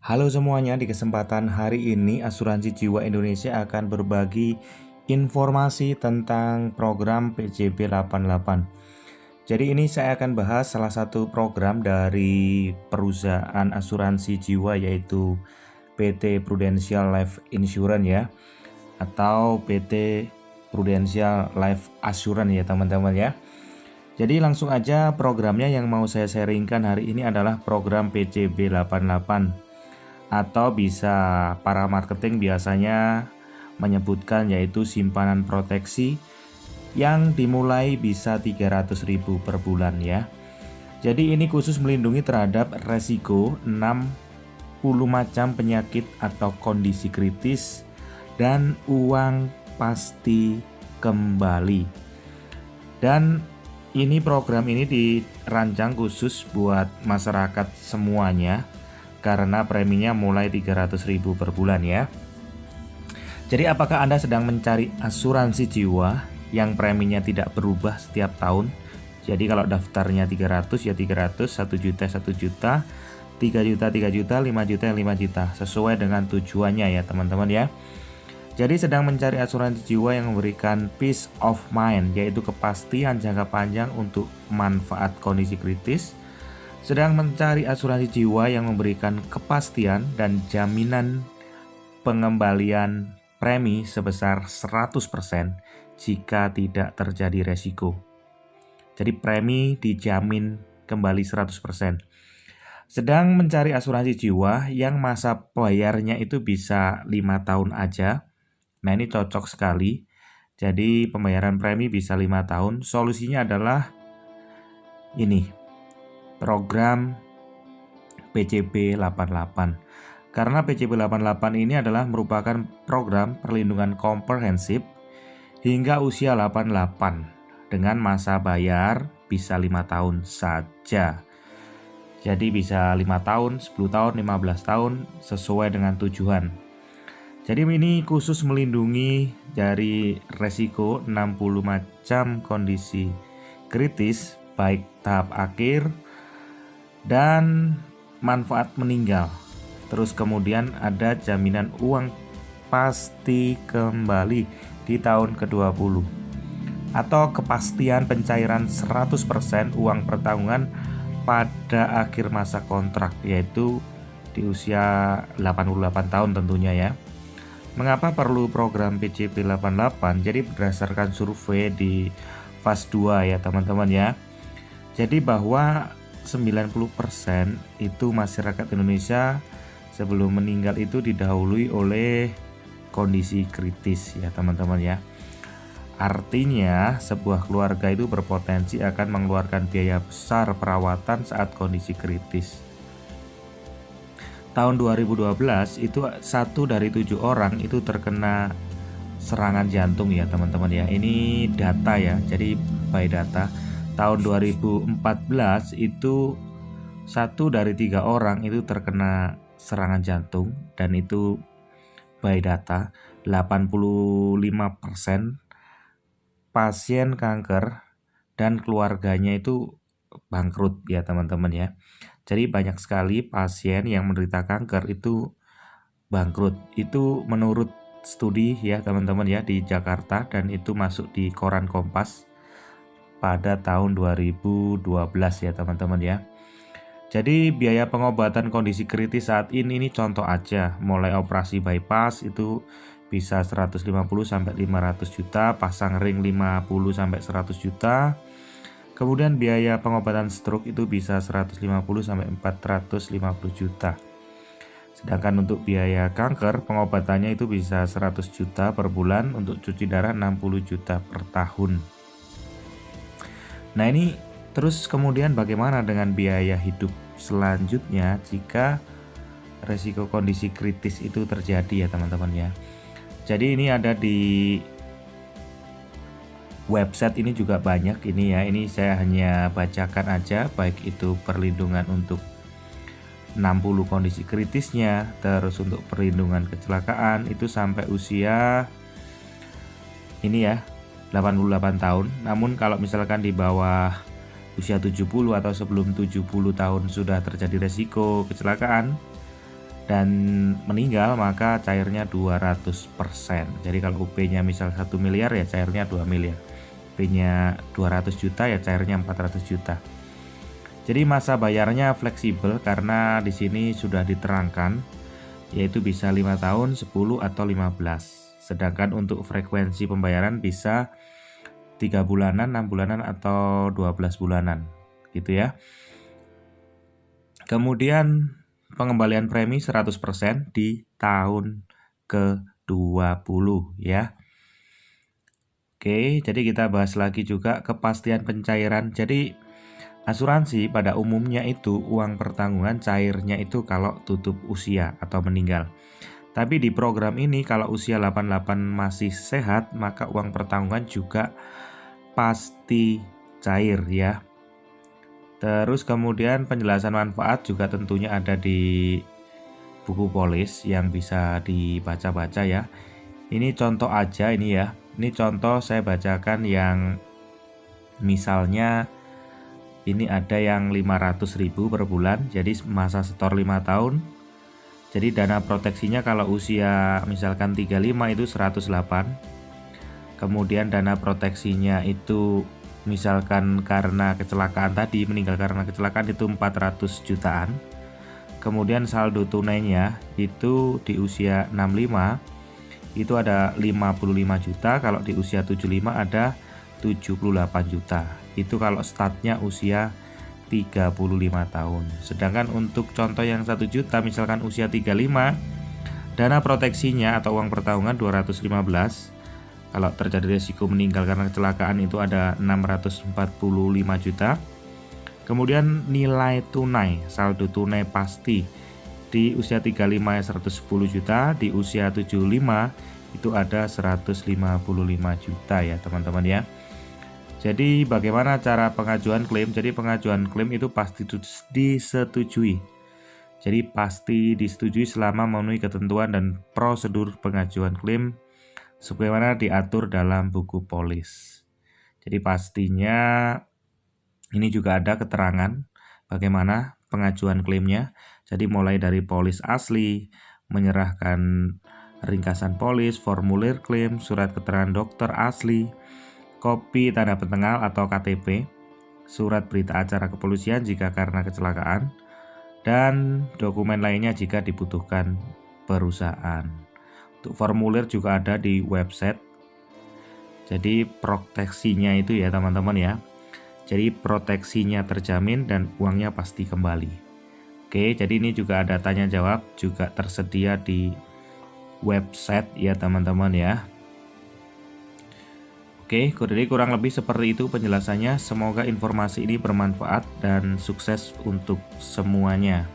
Halo semuanya, di kesempatan hari ini Asuransi Jiwa Indonesia akan berbagi informasi tentang program PJB 88. Jadi ini saya akan bahas salah satu program dari perusahaan asuransi jiwa yaitu PT Prudential Life Insurance ya, atau PT Prudential Life Assurance ya teman-teman ya. Jadi langsung aja programnya yang mau saya sharingkan hari ini adalah program PJB 88, atau bisa para marketing biasanya menyebutkan yaitu simpanan proteksi yang dimulai bisa 300.000 per bulan ya. Jadi ini khusus melindungi terhadap resiko 60 macam penyakit atau kondisi kritis dan uang pasti kembali. Dan ini program ini dirancang khusus buat masyarakat semuanya karena preminya mulai 300.000 per bulan ya. Jadi apakah Anda sedang mencari asuransi jiwa yang preminya tidak berubah setiap tahun? Jadi kalau daftarnya 300 ya 300, 1 juta 1 juta, 3 juta 3 juta, 5 juta 5 juta, sesuai dengan tujuannya ya teman-teman ya. Jadi sedang mencari asuransi jiwa yang memberikan peace of mind, yaitu kepastian jangka panjang untuk manfaat kondisi kritis. Sedang mencari asuransi jiwa yang memberikan kepastian dan jaminan pengembalian premi sebesar 100% jika tidak terjadi resiko. Jadi premi dijamin kembali 100%. Sedang mencari asuransi jiwa yang masa bayarnya itu bisa 5 tahun aja. Nah ini cocok sekali. Jadi pembayaran premi bisa 5 tahun. Solusinya adalah ini, program PJB 88. Karena PJB 88 ini adalah merupakan program perlindungan komprehensif hingga usia 88 dengan masa bayar bisa 5 tahun saja. Jadi bisa 5 tahun, 10 tahun, 15 tahun sesuai dengan tujuan. Jadi ini khusus melindungi dari resiko 60 macam kondisi kritis baik tahap akhir dan manfaat meninggal. Terus kemudian ada jaminan uang pasti kembali di tahun ke-20 atau kepastian pencairan 100% uang pertanggungan pada akhir masa kontrak, yaitu di usia 88 tahun tentunya ya. Mengapa perlu program PJB 88? Jadi berdasarkan survei di fase 2 ya teman-teman ya. Jadi bahwa 90% itu masyarakat Indonesia sebelum meninggal itu didahului oleh kondisi kritis ya teman-teman ya. Artinya sebuah keluarga itu berpotensi akan mengeluarkan biaya besar perawatan saat kondisi kritis. Tahun 2012 itu 1 dari 7 orang itu terkena serangan jantung ya teman-teman ya. Ini data ya, jadi by data. Tahun 2014 itu 1 dari 3 orang itu terkena serangan jantung, dan itu by data. 85% pasien kanker dan keluarganya itu bangkrut ya teman-teman ya. Jadi banyak sekali pasien yang menderita kanker itu bangkrut. Itu menurut studi ya teman-teman ya di Jakarta, dan itu masuk di koran Kompas pada tahun 2012 ya teman-teman ya. Jadi biaya pengobatan kondisi kritis saat ini contoh aja, mulai operasi bypass itu bisa 150 sampai 500 juta, pasang ring 50 sampai 100 juta. Kemudian biaya pengobatan stroke itu bisa 150 sampai 450 juta. Sedangkan untuk biaya kanker pengobatannya itu bisa 100 juta per bulan, untuk cuci darah 60 juta per tahun. Nah ini terus kemudian bagaimana dengan biaya hidup selanjutnya jika resiko kondisi kritis itu terjadi ya teman-teman ya. Jadi ini ada di website ini juga banyak ini ya. Ini saya hanya bacakan aja, baik itu perlindungan untuk 60 kondisi kritisnya, terus untuk perlindungan kecelakaan itu sampai usia ini ya 88 tahun. Namun kalau misalkan di bawah usia 70 atau sebelum 70 tahun sudah terjadi resiko kecelakaan, dan meninggal, maka cairnya 200%. Jadi kalau UP-nya misal 1 miliar ya cairnya 2 miliar. UP-nya 200 juta ya cairnya 400 juta. Jadi masa bayarnya fleksibel karena di sini sudah diterangkan yaitu bisa 5 tahun, 10 atau 15. Sedangkan untuk frekuensi pembayaran bisa 3 bulanan, 6 bulanan atau 12 bulanan gitu ya. Kemudian pengembalian premi 100% di tahun ke-20 ya. Oke, jadi kita bahas lagi juga kepastian pencairan. Jadi asuransi pada umumnya itu uang pertanggungan cairnya itu kalau tutup usia atau meninggal. Tapi di program ini kalau usia 88 masih sehat, maka uang pertanggungan juga pasti cair ya. Terus kemudian penjelasan manfaat juga tentunya ada di buku polis yang bisa dibaca-baca ya. Ini contoh aja ini ya. Ini contoh saya bacakan yang misalnya ini ada yang 500.000 per bulan, jadi masa setor 5 tahun. Jadi dana proteksinya kalau usia misalkan 35 itu 108. Kemudian dana proteksinya itu misalkan karena kecelakaan tadi, meninggal karena kecelakaan itu 400 jutaan. Kemudian saldo tunainya itu di usia 65 itu ada 55 juta, kalau di usia 75 ada 78 juta. Itu kalau startnya usia 35 tahun. Sedangkan untuk contoh yang 1 juta misalkan usia 35, dana proteksinya atau uang pertanggungan 215. Kalau terjadi risiko meninggal karena kecelakaan itu ada 645 juta. Kemudian nilai tunai, saldo tunai pasti di usia 35 ya 110 juta, di usia 75 itu ada 155 juta ya teman-teman ya. Jadi bagaimana cara pengajuan klaim? Jadi pengajuan klaim itu pasti disetujui. Jadi pasti disetujui selama memenuhi ketentuan dan prosedur pengajuan klaim sebagaimana diatur dalam buku polis. Jadi pastinya ini juga ada keterangan bagaimana pengajuan klaimnya. Jadi mulai dari polis asli, menyerahkan ringkasan polis, formulir klaim, surat keterangan dokter asli, kopi tanda pengenal atau KTP, surat berita acara kepolisian jika karena kecelakaan, dan dokumen lainnya jika dibutuhkan perusahaan. Untuk formulir juga ada di website. Jadi proteksinya itu ya teman-teman ya. Jadi proteksinya terjamin dan uangnya pasti kembali. Oke, jadi ini juga ada tanya jawab juga tersedia di website ya teman-teman ya. Oke, jadi kurang lebih seperti itu penjelasannya. Semoga informasi ini bermanfaat dan sukses untuk semuanya.